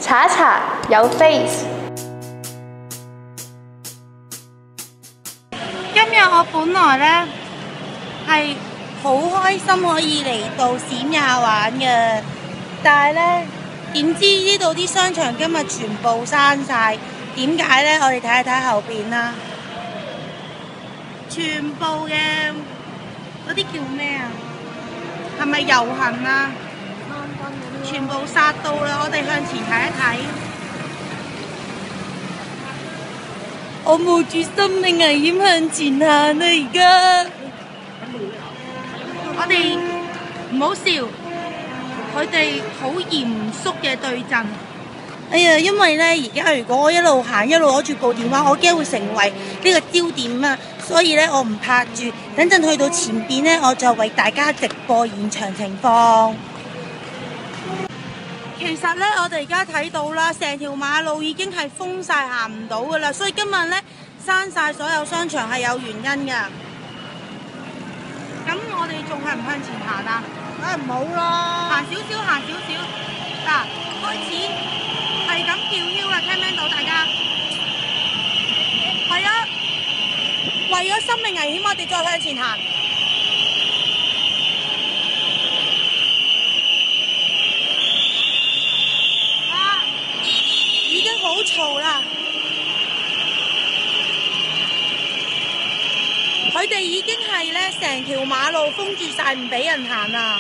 查一查有 face。今日我本來呢係好開心可以嚟到閃亞玩嘅，但係呢點知呢度啲商場今日全部閂晒，點解呢？我哋睇一睇後邊啦，全部嘅嗰啲叫咩啊？係咪遊行啊？全部殺到啦！我哋向前睇一睇，我冒住生命危險向前行啊！而家我哋唔好笑，佢哋好嚴肅嘅對陣。哎呀，因為呢，而家如果我一路行一路攞住部電話，我驚會成為呢個焦點啊！所以呢，我唔拍住，等陣去到前邊呢，我就為大家直播現場情況。其實呢，我哋而家睇到啦，成條馬路已經係封晒，行唔到噶啦，所以今日呢，閂晒所有商場係有原因噶。咁我哋仲係唔向前行啊？梗係唔好啦，行少少，行少少。嗱，開始係咁叫囂啦，聽唔聽到大家？係啊，為咗生命危險，我哋再向前行。好嘈啦！佢哋已經係咧成條馬路封住晒，唔俾人行啦。